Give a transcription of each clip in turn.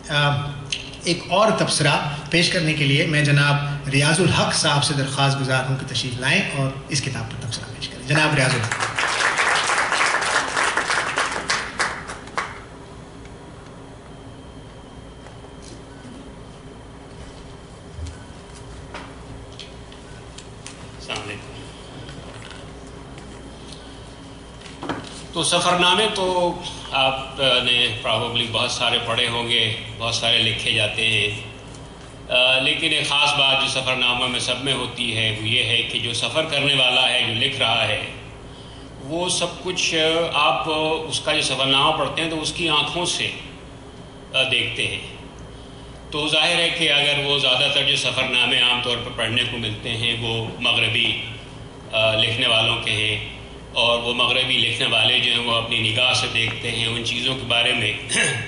ایک اور تبصرہ پیش کرنے کے لیے میں جناب ریاض الحق صاحب سے درخواست گزار ہوں کہ تشریف لائیں اور اس کتاب پر تبصرہ پیش کریں. جناب ریاض الحق. تو سفر نامے تو آپ نے پرابیبلی بہت سارے پڑھے ہوں گے، بہت سارے لکھے جاتے ہیں، لیکن ایک خاص بات جو سفر ناموں میں سب میں ہوتی ہے وہ یہ ہے کہ جو سفر کرنے والا ہے، جو لکھ رہا ہے، وہ سب کچھ آپ اس کا جو سفر نامہ پڑھتے ہیں تو اس کی آنکھوں سے دیکھتے ہیں. تو ظاہر ہے کہ اگر وہ زیادہ تر جو سفر نامے عام طور پر پڑھنے کو ملتے ہیں وہ مغربی لکھنے والوں کے ہیں، اور وہ مغربی لکھنے والے جو ہیں وہ اپنی نگاہ سے دیکھتے ہیں، ان چیزوں کے بارے میں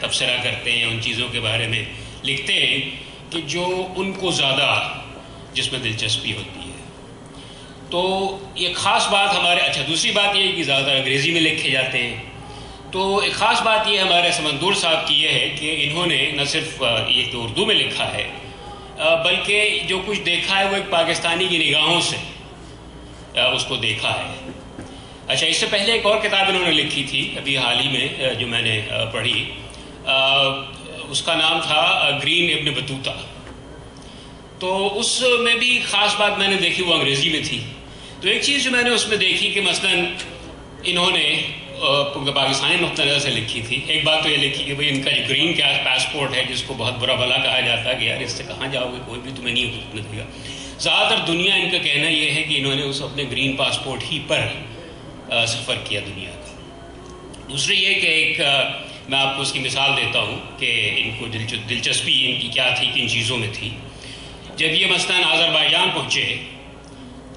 تبصرہ کرتے ہیں، ان چیزوں کے بارے میں لکھتے ہیں کہ جو ان کو زیادہ جس میں دلچسپی ہوتی ہے. تو ایک خاص بات ہمارے دوسری بات یہ ہے کہ زیادہ تر انگریزی میں لکھے جاتے ہیں. تو ایک خاص بات یہ ہمارے سمندور صاحب کی یہ ہے کہ انہوں نے نہ صرف یہ تو اردو میں لکھا ہے بلکہ جو کچھ دیکھا ہے وہ ایک پاکستانی کی نگاہوں سے اس کو دیکھا ہے. اچھا، اس سے پہلے ایک اور کتاب انہوں نے لکھی تھی ابھی حال ہی میں جو میں نے پڑھی، اس کا نام تھا گرین ابن بطوطہ. تو اس میں بھی خاص بات میں نے دیکھی وہ انگریزی میں تھی. تو ایک چیز جو میں نے اس میں دیکھی کہ مثلاً انہوں نے پاکستانی نقطہ نظر سے لکھی تھی. ایک بات تو یہ لکھی کہ بھئی ان کا جو گرین کیا پاسپورٹ ہے جس کو بہت برا بھلا کہا جاتا ہے کہ یار اس سے کہاں جاؤ گے، کوئی بھی تمہیں نہیں حکومت دے گا. زیادہ تر دنیا ان کا کہنا یہ ہے کہ انہوں نے اس اپنے گرین پاسپورٹ ہی پر سفر کیا دنیا کا. دوسری یہ کہ ایک میں آپ کو اس کی مثال دیتا ہوں کہ ان کو دلچسپی ان کی کیا تھی، کن چیزوں میں تھی. جب یہ مثلاً آذربائیجان پہنچے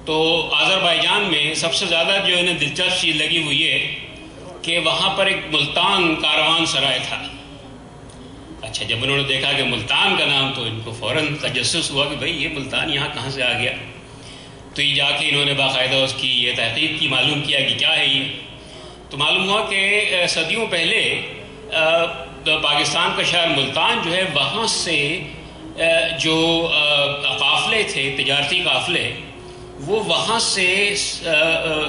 تو آذربائیجان میں سب سے زیادہ جو انہیں دلچسپ چیز لگی وہ یہ کہ وہاں پر ایک ملتان کاروان سرائے تھا. اچھا، جب انہوں نے دیکھا کہ ملتان کا نام تو ان کو فوراً تجسس ہوا کہ بھئی یہ ملتان یہاں کہاں سے آ گیا. تو یہ جا کے انہوں نے باقاعدہ اس کی یہ تحقیق کی، معلوم کیا کہ کیا ہے یہ. تو معلوم ہوا کہ صدیوں پہلے پاکستان کا شہر ملتان جو ہے وہاں سے جو قافلے تھے، تجارتی قافلے، وہ وہاں سے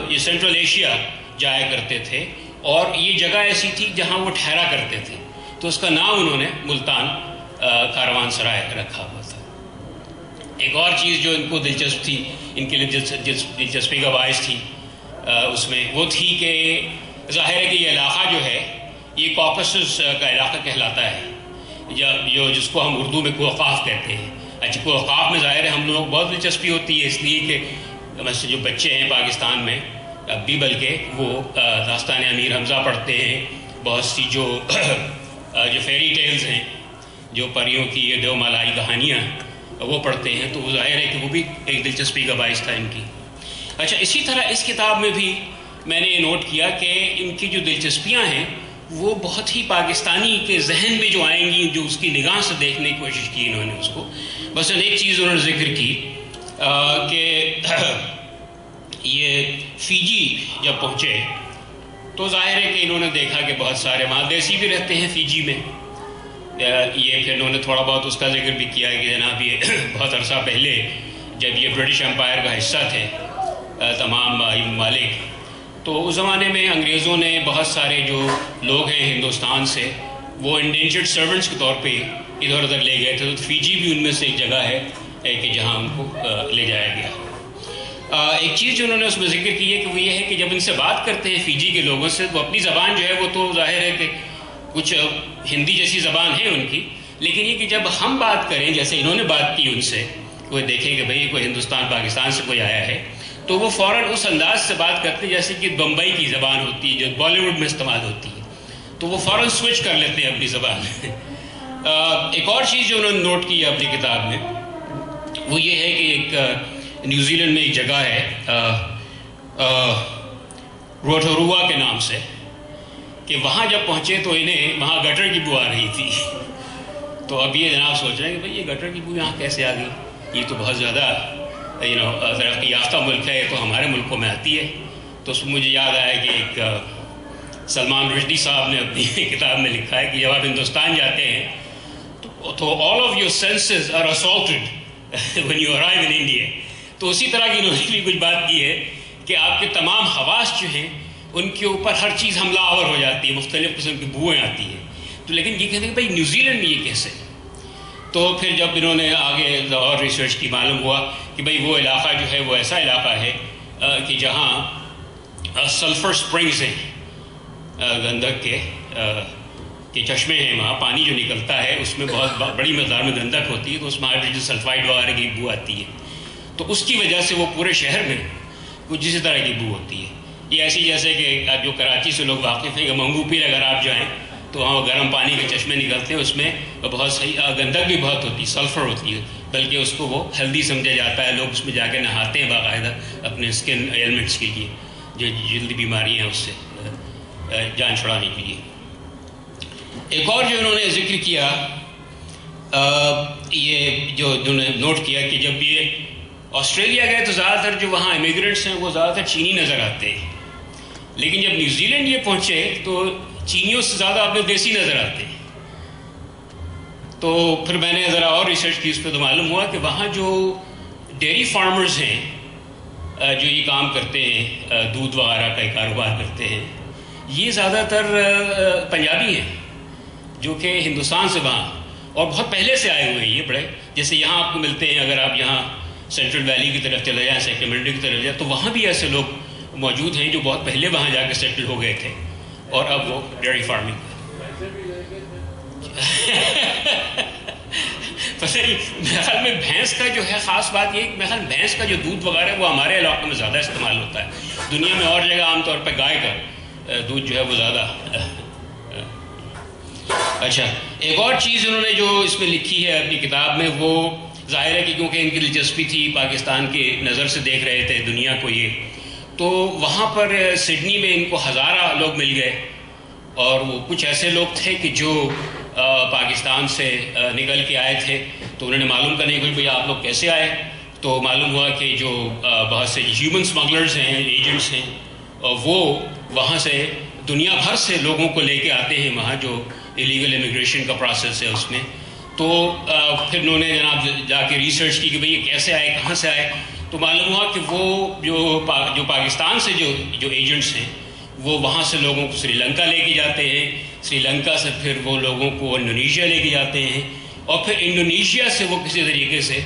یہ سینٹرل ایشیا جایا کرتے تھے، اور یہ جگہ ایسی تھی جہاں وہ ٹھہرا کرتے تھے. تو اس کا نام انہوں نے ملتان کاروان سرائے رکھا ہوا تھا. ایک اور چیز جو ان کو دلچسپ تھی، ان کے لیے دلچسپی کا باعث تھی اس میں، وہ تھی کہ ظاہر ہے کہ یہ علاقہ جو ہے یہ کوکسس کا علاقہ کہلاتا ہے، جس کو ہم اردو میں کوقاف کہتے ہیں. اچھا، کوقاف میں ظاہر ہے ہم لوگوں کو بہت دلچسپی ہوتی ہے، اس لیے کہ جو بچے ہیں پاکستان میں اب بھی بلکہ وہ داستان امیر حمزہ پڑھتے ہیں، بہت سی جو فیری ٹیلز ہیں، جو پریوں کی یہ دو مالائی کہانیاں وہ پڑھتے ہیں. تو وہ ظاہر ہے کہ وہ بھی ایک دلچسپی کا باعث تھا ان کی. اچھا، اسی طرح اس کتاب میں بھی میں نے یہ نوٹ کیا کہ ان کی جو دلچسپیاں ہیں وہ بہت ہی پاکستانی کے ذہن میں جو آئیں گی، جو اس کی نگاہ سے دیکھنے کی کوشش کی انہوں نے اس کو. بس ایک چیز انہوں نے ذکر کی کہ یہ فیجی جب پہنچے تو ظاہر ہے کہ انہوں نے دیکھا کہ بہت سارے مہادیسی بھی رہتے ہیں فیجی میں. یہ پھر انہوں نے تھوڑا بہت اس کا ذکر بھی کیا کہ جناب یہ بہت عرصہ پہلے جب یہ برٹش امپائر کا حصہ تھے تمام ممالک، تو اس زمانے میں انگریزوں نے بہت سارے جو لوگ ہیں ہندوستان سے وہ انڈینجرڈ سرونٹس کے طور پہ ادھر ادھر لے گئے تھے. تو فیجی بھی ان میں سے ایک جگہ ہے کہ جہاں ان کو لے جایا گیا. ایک چیز جو انہوں نے اس میں ذکر کی ہے کہ وہ یہ ہے کہ جب ان سے بات کرتے ہیں فیجی کے لوگوں سے، وہ اپنی زبان جو ہے وہ تو ظاہر ہے کہ کچھ ہندی جیسی زبان ہے ان کی، لیکن یہ کہ جب ہم بات کریں جیسے انہوں نے بات کی ان سے، وہ دیکھیں کہ بھئی کوئی ہندوستان پاکستان سے کوئی آیا ہے، تو وہ فوراً اس انداز سے بات کرتے ہیں جیسے کہ بمبئی کی زبان ہوتی ہے جو بالی ووڈ میں استعمال ہوتی ہے. تو وہ فوراً سوئچ کر لیتے ہیں اپنی زبان. ایک اور چیز جو انہوں نے نوٹ کی ہے اپنی کتاب میں وہ یہ ہے کہ ایک نیوزی لینڈ میں ایک جگہ ہے روٹوروا کے نام سے، کہ وہاں جب پہنچے تو انہیں وہاں گٹر کی بو آ رہی تھی. تو اب یہ جناب سوچ رہے ہیں کہ بھئی یہ گٹر کی بو یہاں کیسے آ گئی، یہ تو بہت زیادہ ترقی یافتہ ملک ہے، تو ہمارے ملکوں میں آتی ہے. تو اس میں مجھے یاد آیا کہ ایک سلمان رشدی صاحب نے اپنی کتاب میں لکھا ہے کہ جب آپ ہندوستان جاتے ہیں تو تو all of your senses are assaulted when you arrive in India. تو اسی طرح کی انہوں نے بھی کچھ بات کی ہے کہ آپ کے تمام حواس جو ہیں ان کے اوپر ہر چیز حملہ آور ہو جاتی ہے، مختلف قسم کی بوئیں آتی ہیں. تو لیکن یہ کہتے ہیں کہ بھائی نیوزی لینڈ میں یہ کیسے؟ تو پھر جب انہوں نے آگے اور ریسرچ کی معلوم ہوا کہ بھائی وہ علاقہ جو ہے وہ ایسا علاقہ ہے کہ جہاں سلفر سپرنگز ہیں، گندک کے چشمے ہیں، وہاں پانی جو نکلتا ہے اس میں بہت بڑی مقدار میں گندک ہوتی ہے، تو اس میں ہائیڈروجن سلفائڈ وغیرہ کی بو آتی ہے. تو اس کی وجہ سے وہ پورے شہر میں کچھ اسی طرح کی بو ہوتی ہے. یہ ایسی جیسے کہ جو کراچی سے لوگ واقف ہیں کہ منگو پیر اگر آپ جائیں تو وہاں گرم پانی کے چشمے نکلتے ہیں، اس میں بہت صحیح گندک بھی بہت ہوتی ہے، سلفر ہوتی ہے، بلکہ اس کو وہ ہیلدی سمجھا جاتا ہے. لوگ اس میں جا کے نہاتے ہیں باقاعدہ اپنے اسکن ایلمنٹس کے لیے، جو جلدی بیماریاں ہیں اس سے جان چھڑانے کے لیے. ایک اور جو انہوں نے ذکر کیا، یہ جو انہوں نے نوٹ کیا کہ جب یہ آسٹریلیا گئے تو زیادہ تر جو وہاں امیگرینٹس ہیں وہ زیادہ تر چینی نظر آتے ہیں، لیکن جب نیوزی لینڈ یہ پہنچے تو چینیوں سے زیادہ اپنے دیسی نظر آتے ہیں. تو پھر میں نے ذرا اور ریسرچ کی اس پہ تو معلوم ہوا کہ وہاں جو ڈیری فارمرز ہیں جو یہ کام کرتے ہیں، دودھ وغیرہ کا کاروبار کرتے ہیں، یہ زیادہ تر پنجابی ہیں جو کہ ہندوستان سے وہاں اور بہت پہلے سے آئے ہوئے ہیں. یہ بڑے جیسے یہاں آپ کو ملتے ہیں، اگر آپ یہاں سینٹرل ویلی کی طرف چلے جائیں، سیکرمنٹو کی طرف جائیں، تو وہاں بھی ایسے لوگ موجود ہیں جو بہت پہلے وہاں جا کے سیٹل ہو گئے تھے اور اب وہ ڈیری فارمنگ پتہ نہیں. میرے خیال میں بھینس کا جو ہے خاص بات یہ ہے کہ میرے خیال بھینس کا جو دودھ وغیرہ ہے وہ ہمارے علاقے میں زیادہ استعمال ہوتا ہے. دنیا میں اور جگہ عام طور پہ گائے کا دودھ جو ہے وہ زیادہ. اچھا، ایک اور چیز انہوں نے جو اس میں لکھی ہے اپنی کتاب میں، وہ ظاہر ہے کہ کیونکہ ان کی دلچسپی تھی، پاکستان کی نظر سے دیکھ رہے تھے دنیا کو یہ، تو وہاں پر سڈنی میں ان کو ہزارہ لوگ مل گئے اور وہ کچھ ایسے لوگ تھے کہ جو پاکستان سے نکل کے آئے تھے. تو انہوں نے معلوم کرنے کے لیے آپ لوگ کیسے آئے، تو معلوم ہوا کہ جو بہت سے ہیومن اسمگلرز ہیں، ایجنٹس ہیں، وہ وہاں سے دنیا بھر سے لوگوں کو لے کے آتے ہیں وہاں جو ایلیگل امیگریشن کا پروسیس ہے اس میں. تو پھر انہوں نے جناب جا کے ریسرچ کی کہ بھئی یہ کیسے آئے، کہاں سے آئے. تو معلوم ہوا کہ وہ جو پاکستان سے جو ایجنٹس ہیں وہ وہاں سے لوگوں کو سری لنکا لے کے جاتے ہیں، سری لنکا سے پھر وہ لوگوں کو انڈونیشیا لے کے جاتے ہیں، اور پھر انڈونیشیا سے وہ کسی طریقے سے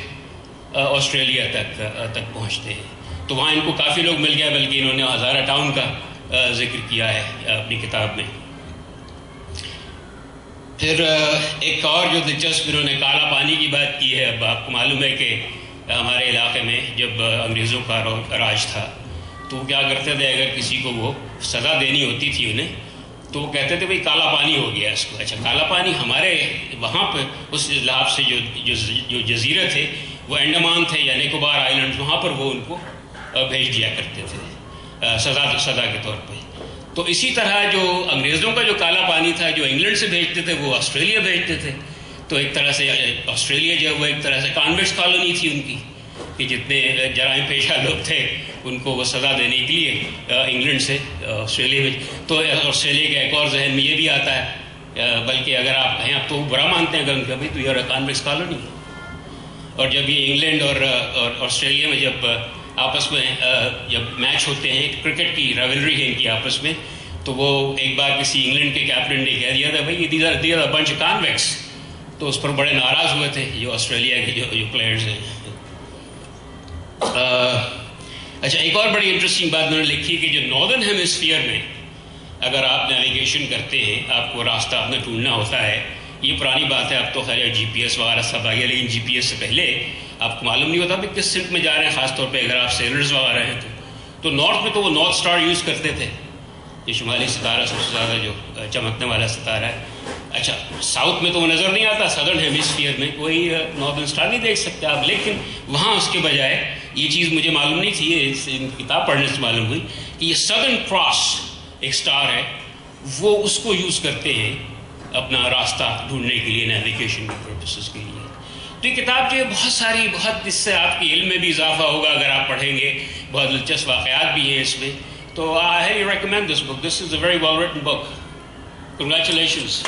آسٹریلیا تک پہنچتے ہیں. تو وہاں ان کو کافی لوگ مل گیا، بلکہ انہوں نے ہزارہ ٹاؤن کا ذکر کیا ہے اپنی کتاب میں. پھر ایک اور جو دلچسپ انہوں نے کالا پانی کی بات کی ہے. اب آپ کو معلوم ہے کہ ہمارے علاقے میں جب انگریزوں کا راج تھا تو وہ کیا کرتے تھے، اگر کسی کو وہ سزا دینی ہوتی تھی انہیں تو وہ کہتے تھے بھئی کالا پانی ہو گیا اس کو. اچھا، کالا پانی ہمارے وہاں پہ اس لحاظ سے جو جزیرے تھے وہ انڈمان تھے یا نیکوبار آئیلینڈ، وہاں پر وہ ان کو بھیج دیا کرتے تھے سزا کے طور پہ. تو اسی طرح جو انگریزوں کا جو کالا پانی تھا جو انگلینڈ سے بھیجتے تھے وہ آسٹریلیا بھیجتے تھے. تو ایک طرح سے آسٹریلیا جو ہے وہ ایک طرح سے کانویکس کالونی تھی ان کی، کہ جتنے جرائم پیشہ لوگ تھے ان کو وہ سزا دینے کے لیے انگلینڈ سے آسٹریلیا میں. تو آسٹریلیا کا ایک اور ذہن میں یہ بھی آتا ہے، بلکہ اگر آپ کہیں آپ تو برا مانتے ہیں اگر ان کا بھائی تو یہ کانویکس کالونی. اور جب یہ انگلینڈ اور آسٹریلیا میں جب آپس میں جب میچ ہوتے ہیں، کرکٹ کی ریولری ہے ان کی آپس میں، تو وہ ایک بار کسی انگلینڈ کے کیپٹن نے کہہ دیا تھا بھائی دیز آر بنچ کانویکس. تو اس پر بڑے ناراض ہوئے تھے جو آسٹریلیا کے جو پلیئرز ہیں. اچھا، ایک اور بڑی انٹرسٹنگ بات انہوں نے لکھی کہ جو ناردرن ہیمسفیئر میں اگر آپ نیویگیشن کرتے ہیں، آپ کو راستہ اپنا ڈھونڈنا ہوتا ہے. یہ پرانی بات ہے، اب تو خیر جی پی ایس وغیرہ سب آ گیا، لیکن جی پی ایس سے پہلے آپ کو معلوم نہیں ہوتا کہ کس سمت میں جا رہے ہیں، خاص طور پہ اگر آپ سیلرز وغیرہ ہیں تو نارتھ میں تو وہ نارتھ اسٹار یوز کرتے تھے، یہ شمالی ستارہ سب سے زیادہ جو چمکنے والا ستارہ ہے. اچھا، ساؤتھ میں تو وہ نظر نہیں آتا، سدرن ہیمسفیئر میں کوئی ناردرن اسٹار نہیں دیکھ سکتے آپ. لیکن وہاں اس کے بجائے یہ چیز مجھے معلوم نہیں تھی، یہ کتاب پڑھنے سے معلوم ہوئی کہ یہ سدرن کراس ایک اسٹار ہے، وہ اس کو یوز کرتے ہیں اپنا راستہ ڈھونڈنے کے لیے، نیویگیشن کے پرپسز کے لیے. تو یہ کتاب جو ہے بہت اس سے آپ کے علم میں بھی اضافہ ہوگا اگر آپ پڑھیں گے. بہت دلچسپ واقعات بھی ہیں اس میں. تو I highly recommend this book. This is a very well written book. Congratulations.